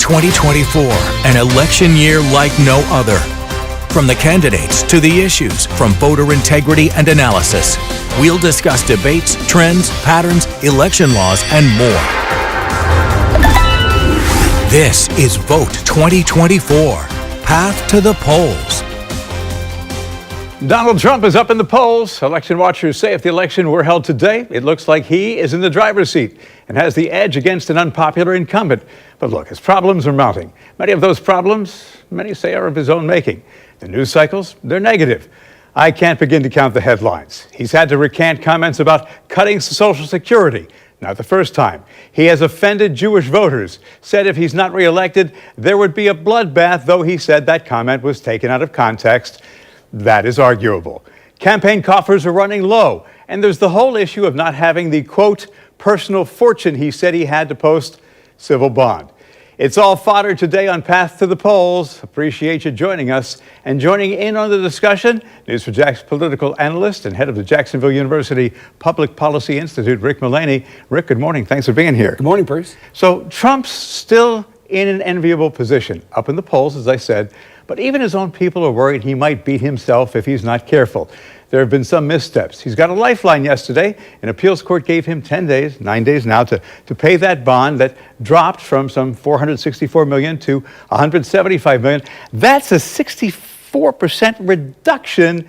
2024, an election year like no other. From the candidates to the issues, from voter integrity and analysis, we'll discuss debates, trends, patterns, election laws, and more. This is Vote 2024, Path to the Polls. Donald Trump is up in the polls. Election watchers say if the election were held today, it looks like he is in the driver's seat and has the edge against an unpopular incumbent. But look, his problems are mounting. Many of those problems, many say, are of his own making. The news cycles, they're negative. I can't begin to count the headlines. He's had to recant comments about cutting Social Security. Not the first time. He has offended Jewish voters, said if he's not reelected, there would be a bloodbath, though he said that comment was taken out of context. That is arguable. Campaign coffers are running low, and there's the whole issue of not having the, quote, personal fortune he said he had to post civil bond. It's all fodder today on Path to the Polls. Appreciate you joining us. And joining in on the discussion, News4Jax political analyst and head of the Jacksonville University Public Policy Institute, Rick Mullaney. Rick, good morning. Thanks for being here. Good morning, Bruce. So Trump's still in an enviable position, up in the polls, as I said, but even his own people are worried he might beat himself if he's not careful. There have been some missteps. He's got a lifeline yesterday. An appeals court gave him 10 days, 9 days now, to pay that bond that dropped from some $464 million to $175 million. That's a 64% reduction.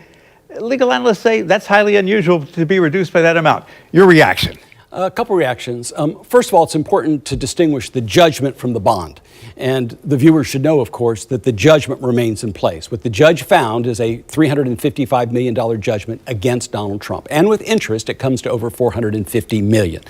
Legal analysts say that's highly unusual to be reduced by that amount. Your reaction? A couple reactions. First of all, it's important to distinguish the judgment from the bond. And the viewers should know, of course, that the judgment remains in place. What the judge found is a $355 million judgment against Donald Trump. And with interest, it comes to over $450 million.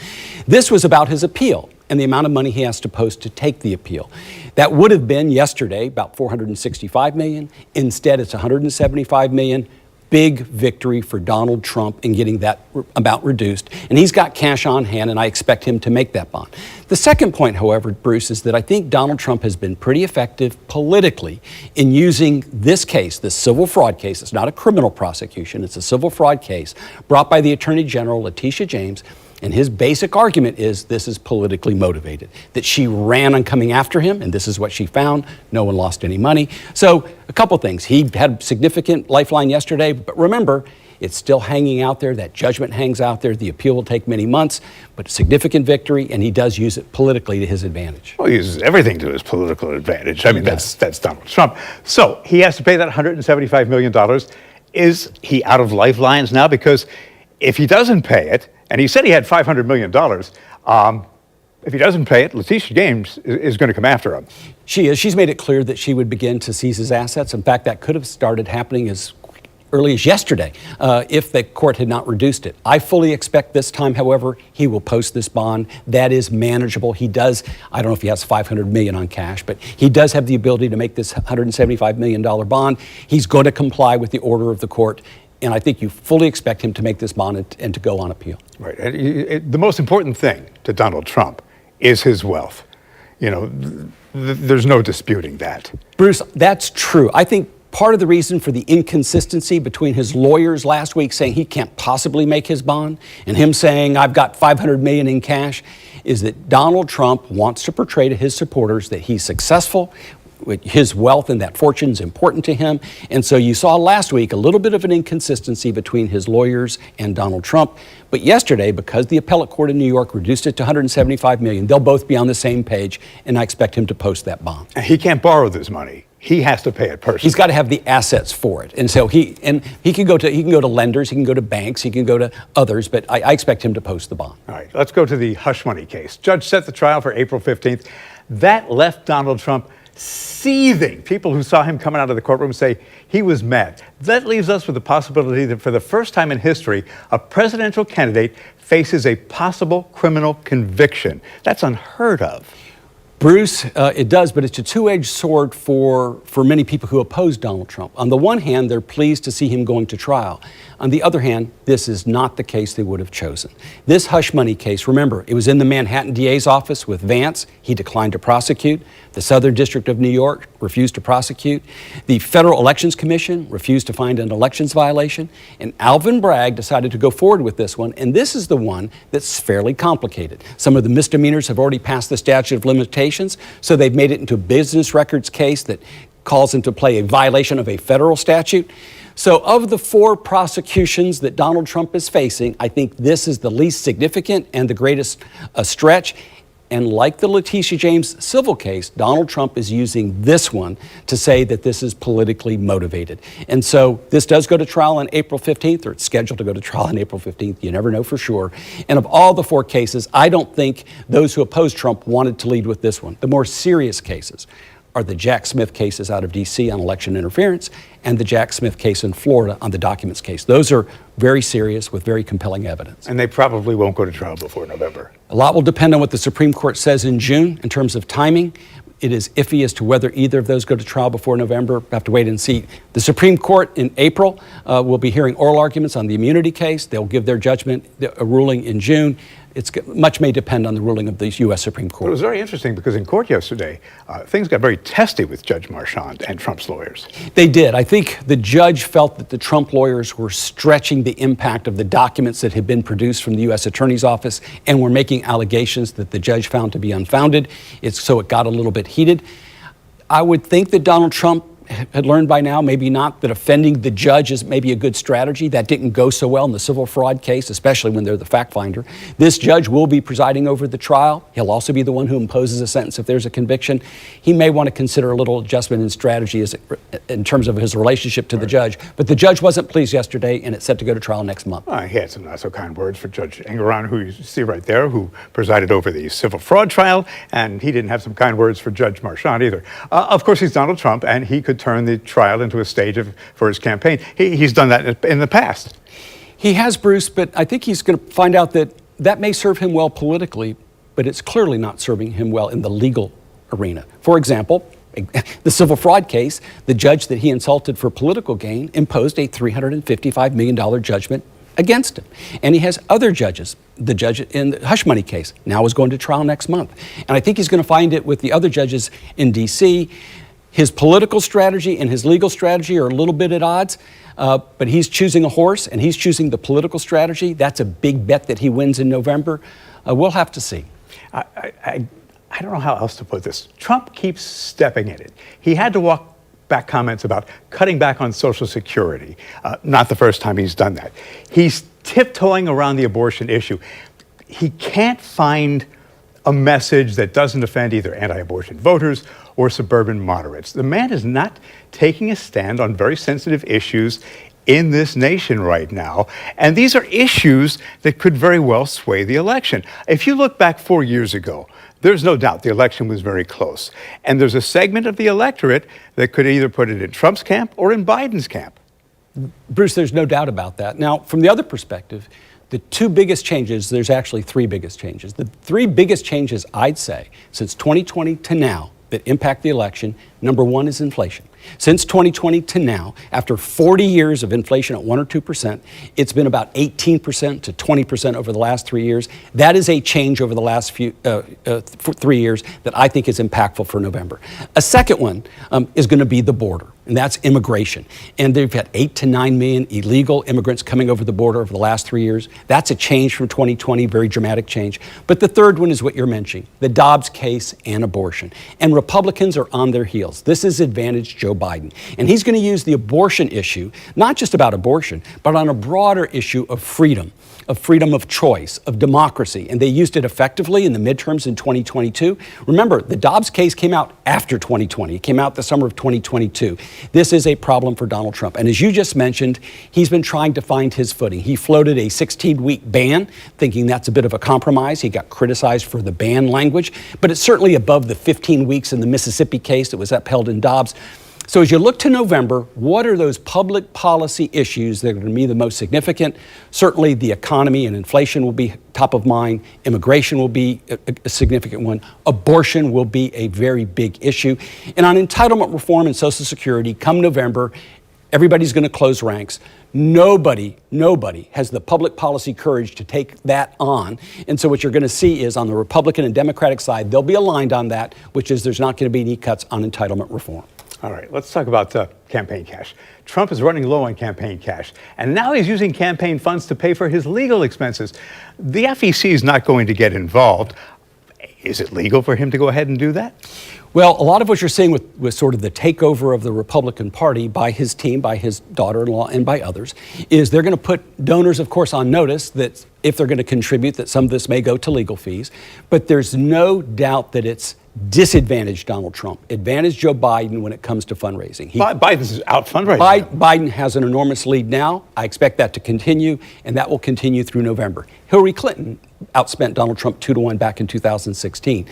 This was about his appeal and the amount of money he has to post to take the appeal. That would have been yesterday about $465 million. Instead, it's $175 million. Big victory for Donald Trump in getting that amount reduced. And he's got cash on hand, and I expect him to make that bond. The second point, however, Bruce, is that I think Donald Trump has been pretty effective politically in using this case, this civil fraud case. It's not a criminal prosecution. It's a civil fraud case brought by the Attorney General, Letitia James. And his basic argument is this is politically motivated, that she ran on coming after him, and this is what she found. No one lost any money. So a couple things. He had significant lifeline yesterday, but remember, it's still hanging out there. That judgment hangs out there. The appeal will take many months, but a significant victory, and he does use it politically to his advantage. Well, he uses everything to his political advantage. I mean, that's Donald Trump. So he has to pay that $175 million. Is he out of lifelines now? Because if he doesn't pay it, and he said he had $500 million. If he doesn't pay it, Letitia James is going to come after him. She is. She's made it clear that she would begin to seize his assets. In fact, that could have started happening as early as yesterday if the court had not reduced it. I fully expect this time, however, he will post this bond. That is manageable. He does, I don't know if he has $500 million on cash, but he does have the ability to make this $175 million bond. He's going to comply with the order of the court. And I think you fully expect him to make this bond and to go on appeal. Right. The most important thing to Donald Trump is his wealth. You know, there's no disputing that. Bruce, that's true. I think part of the reason for the inconsistency between his lawyers last week saying he can't possibly make his bond and him saying I've got $500 million in cash is that Donald Trump wants to portray to his supporters that he's successful. His wealth and that fortune is important to him. And so you saw last week a little bit of an inconsistency between his lawyers and Donald Trump. But yesterday, because the appellate court in New York reduced it to $175 million, they'll both be on the same page, and I expect him to post that bond. He can't borrow this money. He has to pay it personally. He's got to have the assets for it. And so he can go to lenders, he can go to banks, he can go to others, but I expect him to post the bond. All right, let's go to the hush money case. Judge set the trial for April 15th. That left Donald Trump seething. People who saw him coming out of the courtroom say he was mad. That leaves us with the possibility that for the first time in history, a presidential candidate faces a possible criminal conviction. That's unheard of. Bruce, it does, but it's a two-edged sword for many people who oppose Donald Trump. On the one hand, they're pleased to see him going to trial. On the other hand, this is not the case they would have chosen. This hush money case, remember, it was in the Manhattan DA's office with Vance. He declined to prosecute. The Southern District of New York refused to prosecute. The Federal Elections Commission refused to find an elections violation. And Alvin Bragg decided to go forward with this one. And this is the one that's fairly complicated. Some of the misdemeanors have already passed the statute of limitations, so they've made it into a business records case that calls into play a violation of a federal statute. So of the 4 prosecutions that Donald Trump is facing, I think this is the least significant and the greatest stretch. And like the Letitia James civil case, Donald Trump is using this one to say that this is politically motivated. And so this does go to trial on April 15th, or it's scheduled to go to trial on April 15th. You never know for sure. And of all the 4 cases, I don't think those who oppose Trump wanted to lead with this one. The more serious cases are the Jack Smith cases out of D.C. on election interference and the Jack Smith case in Florida on the documents case. Those are very serious with very compelling evidence. And they probably won't go to trial before November. A lot will depend on what the Supreme Court says in June in terms of timing. It is iffy as to whether either of those go to trial before November. We'll have to wait and see. The Supreme Court in April will be hearing oral arguments on the immunity case. They'll give their judgment, a ruling in June. Much may depend on the ruling of the U.S. Supreme Court. It was very interesting because in court yesterday, things got very testy with Judge Marchand and Trump's lawyers. They did. I think the judge felt that the Trump lawyers were stretching the impact of the documents that had been produced from the U.S. Attorney's Office and were making allegations that the judge found to be unfounded. So it got a little bit heated. I would think that Donald Trump had learned by now, maybe not, that offending the judge is maybe a good strategy. That didn't go so well in the civil fraud case, especially when they're the fact finder. This judge will be presiding over the trial. He'll also be the one who imposes a sentence if there's a conviction. He may want to consider a little adjustment in strategy in terms of his relationship to the judge. But the judge wasn't pleased yesterday, and it's set to go to trial next month. He had some not so kind words for Judge Engeron, who you see right there, who presided over the civil fraud trial, and he didn't have some kind words for Judge Marchand either. Of course, he's Donald Trump, and he could turn the trial into a stage for his campaign. He's done that in the past. He has, Bruce, but I think he's going to find out that may serve him well politically, but it's clearly not serving him well in the legal arena. For example, the civil fraud case, the judge that he insulted for political gain imposed a $355 million judgment against him. And he has other judges. The judge in the hush money case now is going to trial next month. And I think he's going to find it with the other judges in D.C. His political strategy and his legal strategy are a little bit at odds, but he's choosing a horse and he's choosing the political strategy. That's a big bet that he wins in November. We'll have to see. I don't know how else to put this. Trump keeps stepping in it. He had to walk back comments about cutting back on Social Security. Not the first time he's done that. He's tiptoeing around the abortion issue. He can't find a message that doesn't offend either anti-abortion voters or suburban moderates. The man is not taking a stand on very sensitive issues in this nation right now. And these are issues that could very well sway the election. If you look back 4 years ago, there's no doubt the election was very close. And there's a segment of the electorate that could either put it in Trump's camp or in Biden's camp. Bruce, there's no doubt about that. Now, from the other perspective, the 2 biggest changes, there's actually 3 biggest changes. The 3 biggest changes, I'd say, since 2020 to now that impact the election, number 1 is inflation. Since 2020 to now, after 40 years of inflation at 1 or 2%, it's been about 18% to 20% over the last 3 years. That is a change over the last 3 years that I think is impactful for November. A second one is going to be the border, and that's immigration. And they've had 8 to 9 million illegal immigrants coming over the border over the last 3 years. That's a change from 2020, very dramatic change. But the third one is what you're mentioning, the Dobbs case and abortion. And Republicans are on their heels. This has advantaged Joe Biden. And he's going to use the abortion issue, not just about abortion, but on a broader issue of freedom of choice, of democracy. And they used it effectively in the midterms in 2022. Remember, the Dobbs case came out after 2020. It came out the summer of 2022. This is a problem for Donald Trump. And as you just mentioned, he's been trying to find his footing. He floated a 16-week ban, thinking that's a bit of a compromise. He got criticized for the ban language, but it's certainly above the 15 weeks in the Mississippi case that was upheld in Dobbs. So as you look to November, what are those public policy issues that are going to be the most significant? Certainly the economy and inflation will be top of mind. Immigration will be a significant one. Abortion will be a very big issue. And on entitlement reform and Social Security, come November, Everybody's going to close ranks. Nobody has the public policy courage to take that on. And so what you're going to see is on the Republican and Democratic side, they'll be aligned on that, which is there's not going to be any cuts on entitlement reform. All right, let's talk about campaign cash. Trump is running low on campaign cash, and now he's using campaign funds to pay for his legal expenses. The FEC is not going to get involved. Is it legal for him to go ahead and do that? Well, a lot of what you're seeing with sort of the takeover of the Republican Party by his team, by his daughter-in-law, and by others, is they're going to put donors, of course, on notice that if they're going to contribute, that some of this may go to legal fees. But there's no doubt that it's disadvantaged Donald Trump, advantaged Joe Biden when it comes to fundraising. Biden's out fundraising. Biden has an enormous lead now. I expect that to continue, and that will continue through November. Hillary Clinton outspent Donald Trump 2-1 back in 2016.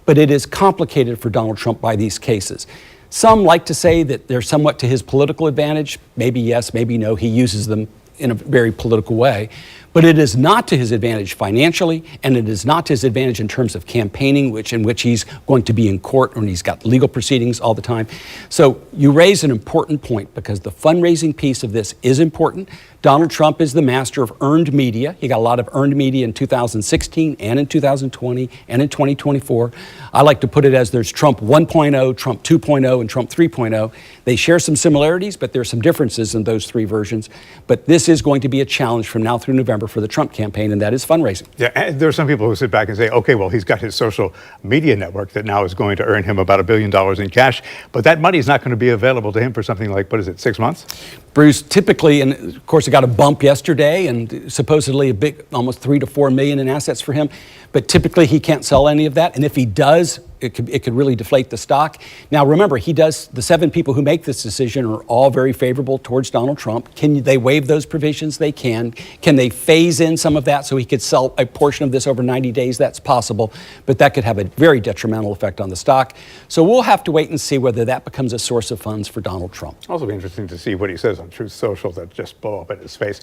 But it is complicated for Donald Trump by these cases. Some like to say that they're somewhat to his political advantage. Maybe yes, maybe no. He uses them in a very political way. But it is not to his advantage financially, and it is not to his advantage in terms of campaigning, in which he's going to be in court and he's got legal proceedings all the time. So you raise an important point because the fundraising piece of this is important. Donald Trump is the master of earned media. He got a lot of earned media in 2016 and in 2020 and in 2024. I like to put it as there's Trump 1.0, Trump 2.0, and Trump 3.0. They share some similarities, but there's some differences in those three versions. But this is going to be a challenge from now through November for the Trump campaign, and that is fundraising. Yeah, and there are some people who sit back and say, okay, well, he's got his social media network that now is going to earn him about $1 billion in cash, but that money is not going to be available to him for something like, 6 months? Bruce, typically, and of course it got a bump yesterday and supposedly a big, almost 3 to 4 million in assets for him, but typically he can't sell any of that, and if he does, it could really deflate the stock. Now remember, the 7 people who make this decision are all very favorable towards Donald Trump. Can they waive those provisions? They can. Can they phase in some of that so he could sell a portion of this over 90 days? That's possible, but that could have a very detrimental effect on the stock. So we'll have to wait and see whether that becomes a source of funds for Donald Trump. Also be interesting to see what he says on Truth Social that just blow up in his face.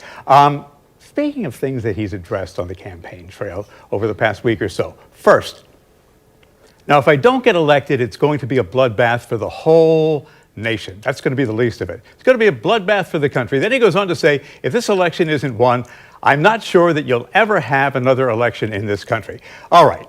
Speaking of things that he's addressed on the campaign trail over the past week or so, first, now, if I don't get elected, it's going to be a bloodbath for the whole nation. That's going to be the least of it. It's going to be a bloodbath for the country. Then he goes on to say, if this election isn't won, I'm not sure that you'll ever have another election in this country. All right.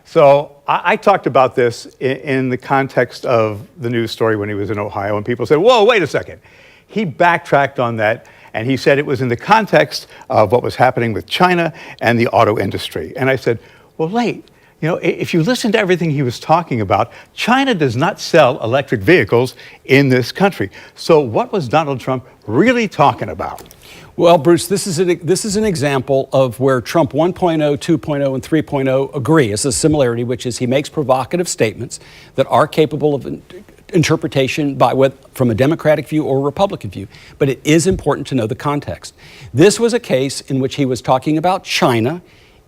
So I talked about this in the context of the news story when he was in Ohio, and people said, whoa, wait a second. He backtracked on that, and he said it was in the context of what was happening with China and the auto industry. And I said, well, wait. You know, if you listen to everything he was talking about, China does not sell electric vehicles in this country. So what was Donald Trump really talking about? Well, Bruce, this is an example of where Trump 1.0, 2.0, and 3.0 agree. It's a similarity, which is he makes provocative statements that are capable of interpretation from a Democratic view or a Republican view. But it is important to know the context. This was a case in which he was talking about China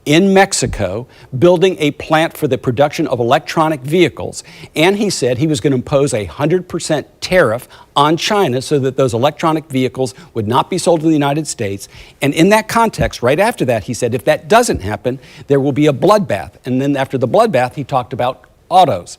in Mexico, building a plant for the production of electronic vehicles. And he said he was going to impose a 100% tariff on China so that those electronic vehicles would not be sold to the United States. And in that context, right after that, he said, if that doesn't happen, there will be a bloodbath. And then after the bloodbath, he talked about autos.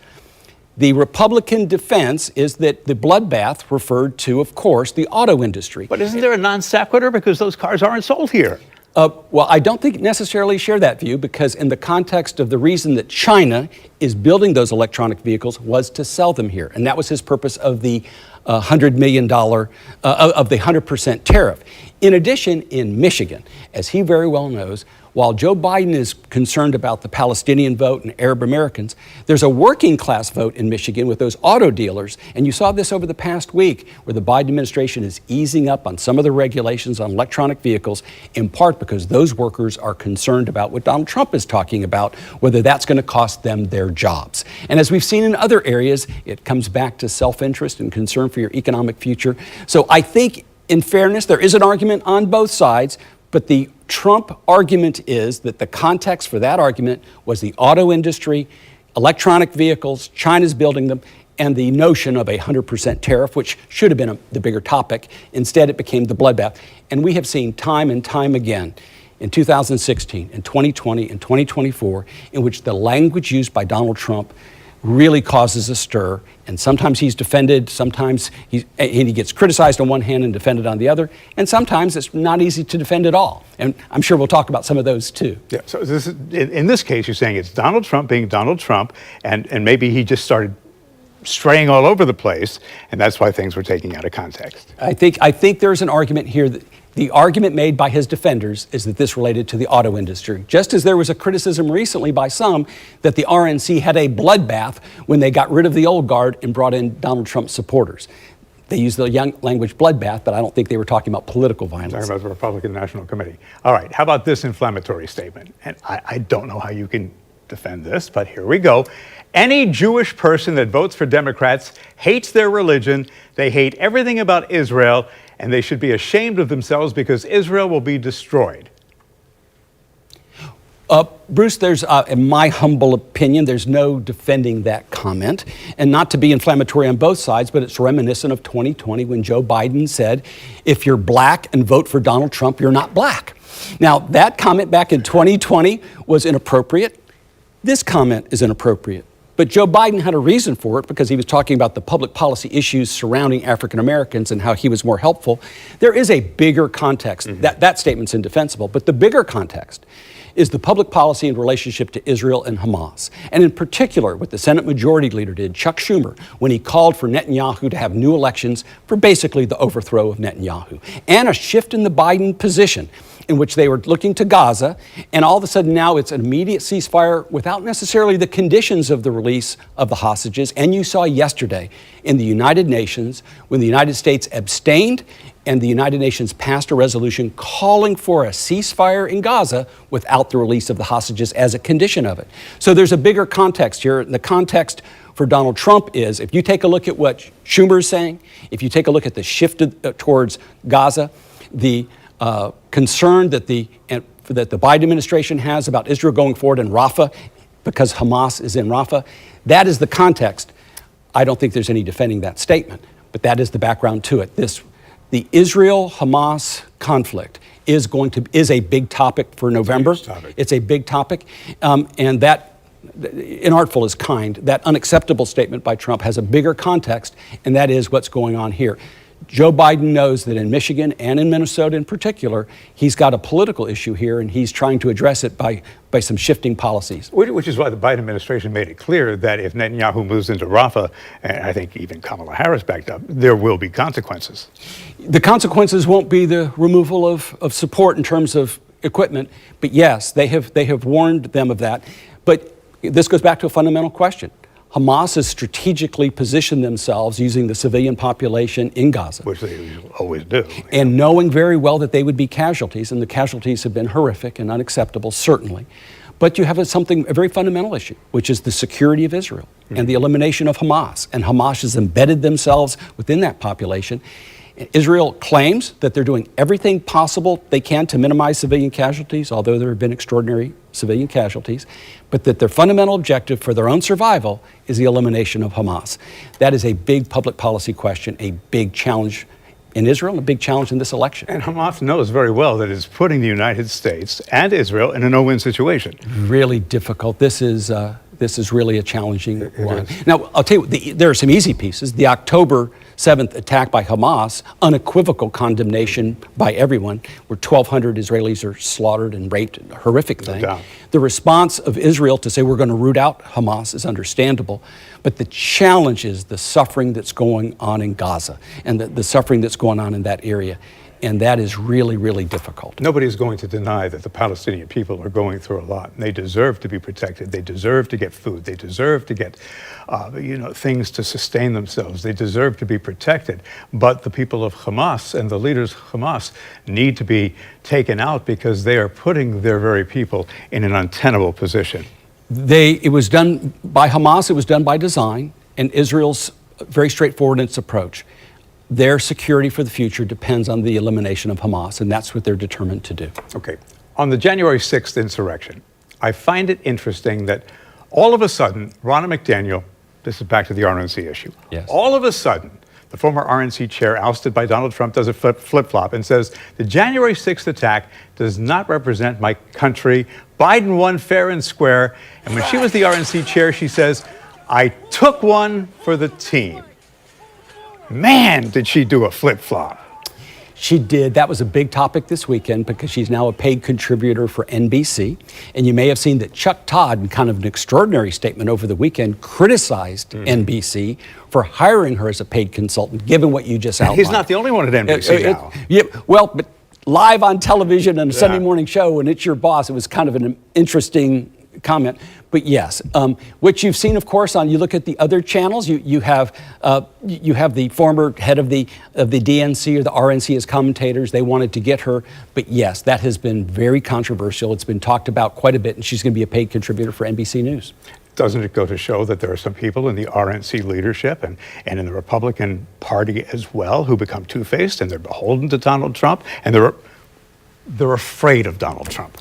The Republican defense is that the bloodbath referred to, of course, the auto industry. But isn't there a non sequitur because those cars aren't sold here? Well, I don't think necessarily share that view because in the context of the reason that China is building those electronic vehicles was to sell them here. And that was his purpose of the $100 million, of the 100% tariff. In addition, in Michigan, as he very well knows, while Joe Biden is concerned about the Palestinian vote and Arab Americans, there's a working class vote in Michigan with those auto dealers. And you saw this over the past week where the Biden administration is easing up on some of the regulations on electronic vehicles, in part because those workers are concerned about what Donald Trump is talking about, whether that's going to cost them their jobs. And as we've seen in other areas, it comes back to self-interest and concern for your economic future. So I think, in fairness, there is an argument on both sides, but the Trump argument is that the context for that argument was the auto industry, electronic vehicles, China's building them, and the notion of a 100% tariff, which should have been the bigger topic. Instead, it became the bloodbath. And we have seen time and time again in 2016, in 2020, in 2024, in which the language used by Donald Trump really causes a stir. And sometimes he's defended, sometimes he gets criticized on one hand and defended on the other, and sometimes it's not easy to defend at all. And I'm sure we'll talk about some of those too. Yeah, so in this case, you're saying it's Donald Trump being Donald Trump, and maybe he just started straying all over the place, and that's why things were taken out of context. I think there's an argument here that the argument made by his defenders is that this related to the auto industry, just as there was a criticism recently by some that the RNC had a bloodbath when they got rid of the old guard and brought in Donald Trump supporters. They used the young language bloodbath, but I don't think they were talking about political violence. Talking about the Republican National Committee. All right, how about this inflammatory statement? And I don't know how you can defend this, but here we go. Any Jewish person that votes for Democrats hates their religion, they hate everything about Israel, and they should be ashamed of themselves because Israel will be destroyed. Bruce, there's, in my humble opinion, there's no defending that comment. And not to be inflammatory on both sides, but it's reminiscent of 2020 when Joe Biden said, if you're black and vote for Donald Trump, you're not black. Now, that comment back in 2020 was inappropriate. This comment is inappropriate. But Joe Biden had a reason for it because he was talking about the public policy issues surrounding African Americans and how he was more helpful. There is a bigger context. That statement's indefensible. But the bigger context is the public policy in relationship to Israel and Hamas. And in particular, what the Senate Majority Leader did, Chuck Schumer, when he called for Netanyahu to have new elections for basically the overthrow of Netanyahu. And a shift in the Biden position in which they were looking to Gaza, and all of a sudden now it's an immediate ceasefire without necessarily the conditions of the release of the hostages. And you saw yesterday in the United Nations, when the United States abstained and the United Nations passed a resolution calling for a ceasefire in Gaza without the release of the hostages as a condition of it. So there's a bigger context here. And the context for Donald Trump is, if you take a look at what Schumer is saying, if you take a look at the shift towards Gaza, the concern that the Biden administration has about Israel going forward in Rafah because Hamas is in Rafah, that is the context. I don't think there's any defending that statement, but that is the background to it. The Israel-Hamas conflict is a big topic for November. It's a big topic, and that, inartful is kind, that unacceptable statement by Trump has a bigger context, and that is what's going on here. Joe Biden knows that in Michigan and in Minnesota in particular, he's got a political issue here, and he's trying to address it by some shifting policies. Which is why the Biden administration made it clear that if Netanyahu moves into Rafah, and I think even Kamala Harris backed up, there will be consequences. The consequences won't be the removal of support in terms of equipment, but yes, they have warned them of that. But this goes back to a fundamental question. Hamas has strategically positioned themselves using the civilian population in Gaza. Which they always do. And knowing very well that they would be casualties, and the casualties have been horrific and unacceptable, certainly. But you have a very fundamental issue, which is the security of Israel and the elimination of Hamas. And Hamas has embedded themselves within that population. Israel claims that they're doing everything possible they can to minimize civilian casualties, although there have been extraordinary civilian casualties, but that their fundamental objective for their own survival is the elimination of Hamas. That is a big public policy question, a big challenge in Israel, and a big challenge in this election. And Hamas knows very well that it's putting the United States and Israel in a no-win situation. Really difficult. This is really a challenging one. Now, I'll tell you, there are some easy pieces. The October 7th attack by Hamas, unequivocal condemnation by everyone, where 1,200 Israelis are slaughtered and raped, a horrific thing. No doubt. The response of Israel to say we're going to root out Hamas is understandable, but the challenge is the suffering that's going on in Gaza and the suffering that's going on in that area. And that is really, really difficult. Nobody is going to deny that the Palestinian people are going through a lot. They deserve to be protected. They deserve to get food. They deserve to get, things to sustain themselves. They deserve to be protected. But the people of Hamas and the leaders of Hamas need to be taken out because they are putting their very people in an untenable position. It was done by Hamas. It was done by design. And Israel's very straightforward in its approach. Their security for the future depends on the elimination of Hamas, and that's what they're determined to do. Okay. On the January 6th insurrection, I find it interesting that all of a sudden, Ronna McDaniel, this is back to the RNC issue, yes. All of a sudden, the former RNC chair ousted by Donald Trump does a flip-flop and says, the January 6th attack does not represent my country. Biden won fair and square. And when she was the RNC chair, she says, I took one for the team. Man, did she do a flip-flop. She did. That was a big topic this weekend because she's now a paid contributor for NBC. And you may have seen that Chuck Todd, in kind of an extraordinary statement over the weekend, criticized NBC for hiring her as a paid consultant, given what you just outlined. He's not the only one at NBC now. Yeah, well, but live on television on a Sunday morning show, and it's your boss, it was kind of an interesting comment. But yes, which you've seen, of course, on you look at the other channels. You have the former head of the DNC or the RNC as commentators. They wanted to get her, but yes, that has been very controversial. It's been talked about quite a bit, and she's going to be a paid contributor for NBC News. Doesn't it go to show that there are some people in the RNC leadership and in the Republican Party as well who become two-faced and they're beholden to Donald Trump and they're afraid of Donald Trump?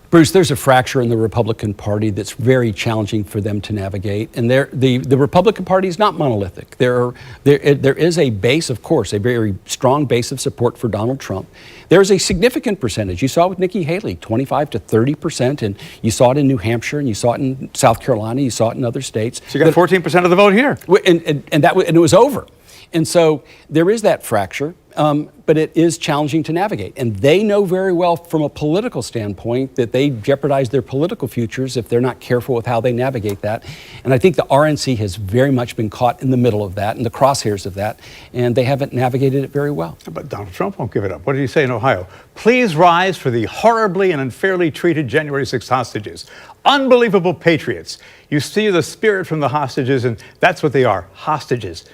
Bruce, there's a fracture in the Republican Party that's very challenging for them to navigate. And the Republican Party is not monolithic. There is a base, of course, a very strong base of support for Donald Trump. There's a significant percentage. You saw it with Nikki Haley, 25 to 30%, and you saw it in New Hampshire, and you saw it in South Carolina, you saw it in other states. So you got 14% of the vote here. And it was over. And so there is that fracture, but it is challenging to navigate. And they know very well from a political standpoint that they jeopardize their political futures if they're not careful with how they navigate that. And I think the RNC has very much been caught in the middle of that, in the crosshairs of that, and they haven't navigated it very well. But Donald Trump won't give it up. What did he say in Ohio? Please rise for the horribly and unfairly treated January 6th hostages. Unbelievable patriots. You see the spirit from the hostages, and that's what they are, hostages.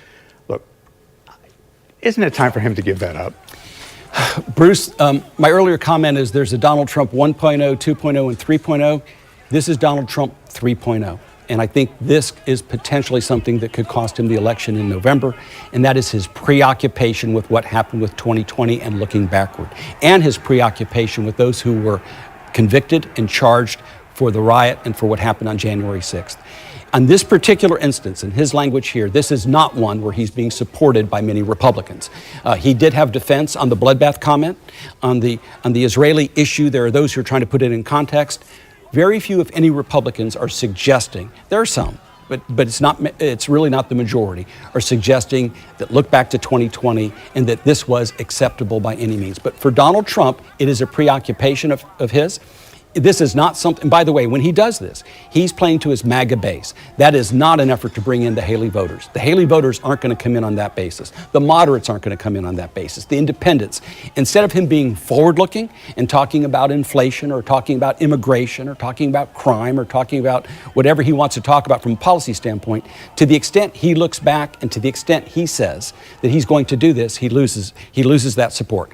Look, isn't it time for him to give that up? Bruce, my earlier comment is there's a Donald Trump 1.0, 2.0, and 3.0. This is Donald Trump 3.0. And I think this is potentially something that could cost him the election in November. And that is his preoccupation with what happened with 2020 and looking backward. And his preoccupation with those who were convicted and charged for the riot and for what happened on January 6th. On this particular instance, in his language here, this is not one where he's being supported by many Republicans. He did have defense on the bloodbath comment. On the Israeli issue, there are those who are trying to put it in context. Very few, if any, Republicans are suggesting, there are some, but it's really not the majority, are suggesting that look back to 2020 and that this was acceptable by any means. But for Donald Trump, it is a preoccupation of his. This is not something, by the way, when he does this, he's playing to his MAGA base. That is not an effort to bring in the Haley voters. The Haley voters aren't going to come in on that basis. The moderates aren't going to come in on that basis. The independents. Instead of him being forward-looking and talking about inflation or talking about immigration or talking about crime or talking about whatever he wants to talk about from a policy standpoint, to the extent he looks back and to the extent he says that he's going to do this, he loses that support.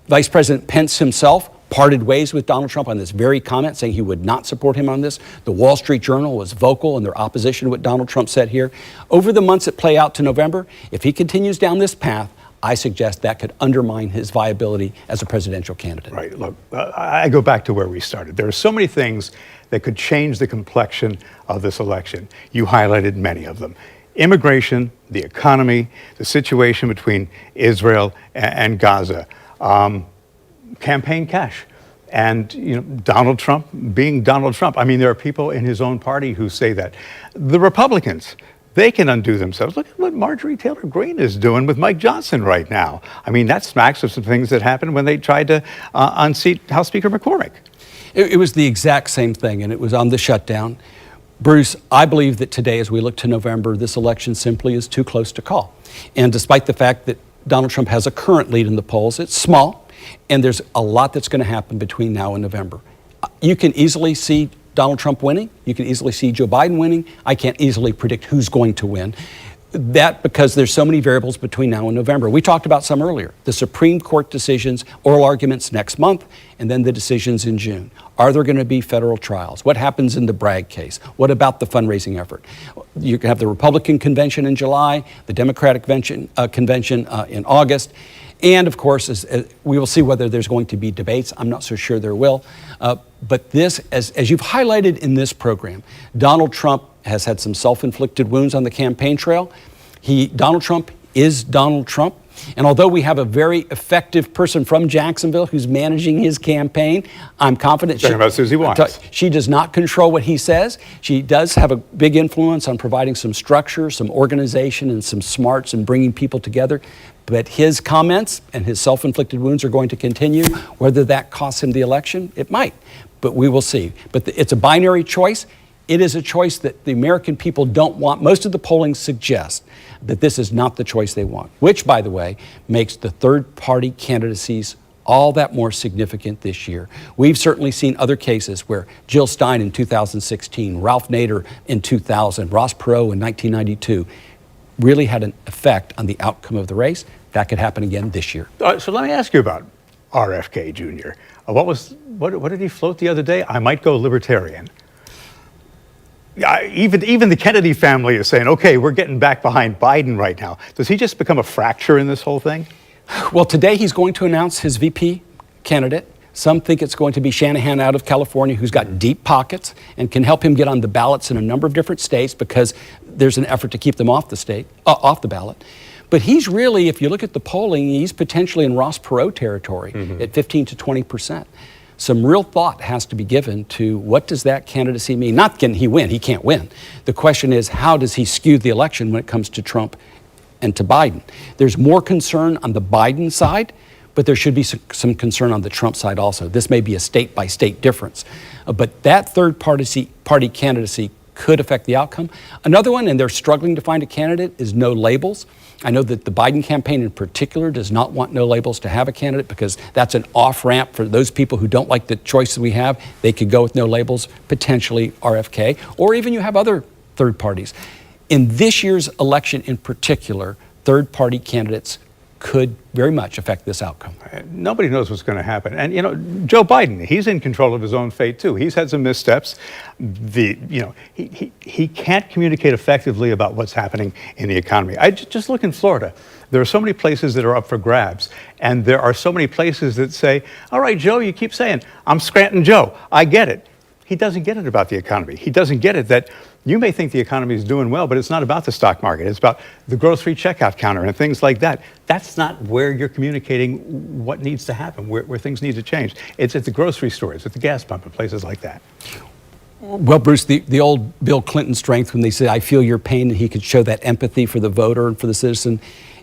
Vice President Pence himself parted ways with Donald Trump on this very comment, saying he would not support him on this. The Wall Street Journal was vocal in their opposition to what Donald Trump said here. Over the months that play out to November, if he continues down this path, I suggest that could undermine his viability as a presidential candidate. Right. Look, I go back to where we started. There are so many things that could change the complexion of this election. You highlighted many of them. Immigration, the economy, the situation between Israel and Gaza. Campaign cash, and Donald Trump being Donald Trump. I mean, there are people in his own party who say that. The Republicans, they can undo themselves. Look at what Marjorie Taylor Greene is doing with Mike Johnson right now. I mean, that smacks of some things that happened when they tried to unseat House Speaker McCormick. It was the exact same thing, and it was on the shutdown. Bruce, I believe that today, as we look to November, this election simply is too close to call. And despite the fact that Donald Trump has a current lead in the polls, it's small. And there's a lot that's going to happen between now and November. You can easily see Donald Trump winning. You can easily see Joe Biden winning. I can't easily predict who's going to win. That because there's so many variables between now and November. We talked about some earlier. The Supreme Court decisions, oral arguments next month, and then the decisions in June. Are there going to be federal trials? What happens in the Bragg case? What about the fundraising effort? You can have the Republican convention in July, the Democratic convention in August. And of course, we will see whether there's going to be debates. I'm not so sure there will. But this, as you've highlighted in this program, Donald Trump has had some self-inflicted wounds on the campaign trail. Donald Trump is Donald Trump. And although we have a very effective person from Jacksonville who's managing his campaign, I'm confident Talking about Susie Wise. She does not control what he says. She does have a big influence on providing some structure, some organization, and some smarts in bringing people together. But his comments and his self-inflicted wounds are going to continue. Whether that costs him the election, it might, but we will see. But it's a binary choice. It is a choice that the American people don't want. Most of the polling suggests that this is not the choice they want, which, by the way, makes the third-party candidacies all that more significant this year. We've certainly seen other cases where Jill Stein in 2016, Ralph Nader in 2000, Ross Perot in 1992 really had an effect on the outcome of the race. That could happen again this year. So let me ask you about RFK Jr. What did he float the other day? I might go libertarian. Even the Kennedy family is saying, okay, we're getting back behind Biden right now. Does he just become a fracture in this whole thing? Well, today he's going to announce his VP candidate. Some think it's going to be Shanahan out of California, who's got deep pockets and can help him get on the ballots in a number of different states because there's an effort to keep them off the ballot. But he's really, if you look at the polling, he's potentially in Ross Perot territory at 15 to 20%. Some real thought has to be given to what does that candidacy mean? Not can he win, he can't win. The question is, how does he skew the election when it comes to Trump and to Biden? There's more concern on the Biden side, but there should be some concern on the Trump side also. This may be a state-by-state difference. But that third-party candidacy could affect the outcome. Another one, and they're struggling to find a candidate, is no labels. I know that the Biden campaign in particular does not want no labels to have a candidate because that's an off-ramp for those people who don't like the choices we have. They could go with no labels, potentially RFK, or even you have other third parties. In this year's election in particular, third-party candidates could very much affect this outcome. Nobody knows what's going to happen. And, Joe Biden, he's in control of his own fate, too. He's had some missteps. He can't communicate effectively about what's happening in the economy. Just look in Florida. There are so many places that are up for grabs. And there are so many places that say, all right, Joe, you keep saying, I'm Scranton Joe. I get it. He doesn't get it about the economy. He doesn't get it that you may think the economy is doing well, but it's not about the stock market. It's about the grocery checkout counter and things like that. That's not where you're communicating what needs to happen, where things need to change. It's at the grocery stores, at the gas pump, and places like that. Well, Bruce, the old Bill Clinton strength when they say, I feel your pain, and he could show that empathy for the voter and for the citizen.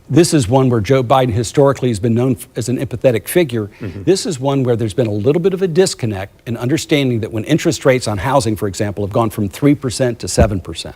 This is one where Joe Biden historically has been known as an empathetic figure. This is one where there's been a little bit of a disconnect in understanding that when interest rates on housing, for example, have gone from 3% to 7%,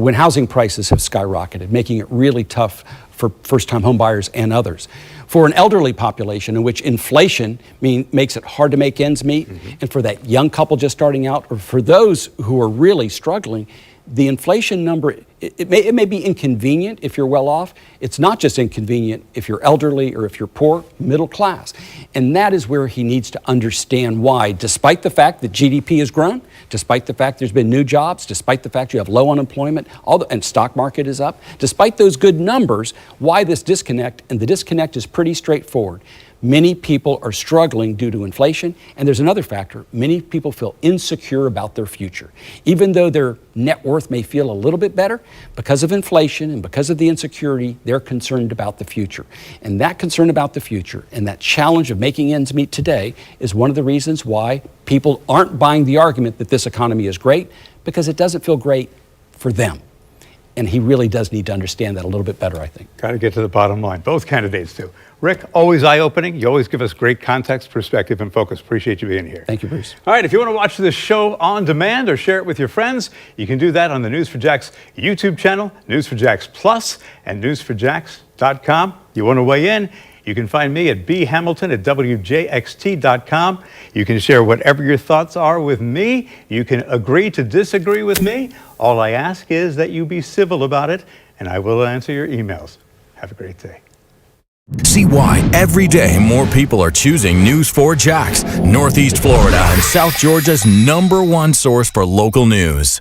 when housing prices have skyrocketed, making it really tough for first-time home buyers and others. For an elderly population in which inflation makes it hard to make ends meet, and for that young couple just starting out, or for those who are really struggling, the inflation number, it may be inconvenient if you're well off. It's not just inconvenient if you're elderly or if you're poor, middle class. And that is where he needs to understand why, despite the fact that GDP has grown, despite the fact there's been new jobs, despite the fact you have low unemployment, and stock market is up, despite those good numbers, why this disconnect? And the disconnect is pretty straightforward. Many people are struggling due to inflation, and there's another factor. Many people feel insecure about their future. Even though their net worth may feel a little bit better, because of inflation and because of the insecurity, they're concerned about the future. And that concern about the future and that challenge of making ends meet today is one of the reasons why people aren't buying the argument that this economy is great, because it doesn't feel great for them. And he really does need to understand that a little bit better, I think. Got to get to the bottom line. Both candidates do. Rick, always eye-opening. You always give us great context, perspective, and focus. Appreciate you being here. Thank you, Bruce. All right, if you want to watch this show on demand or share it with your friends, you can do that on the News4Jax YouTube channel, News4Jax Plus, and News4Jax.com. You want to weigh in? You can find me at bhamilton@wjxt.com. You can share whatever your thoughts are with me. You can agree to disagree with me. All I ask is that you be civil about it, and I will answer your emails. Have a great day. See why every day more people are choosing News4Jax, Northeast Florida and South Georgia's #1 source for local news.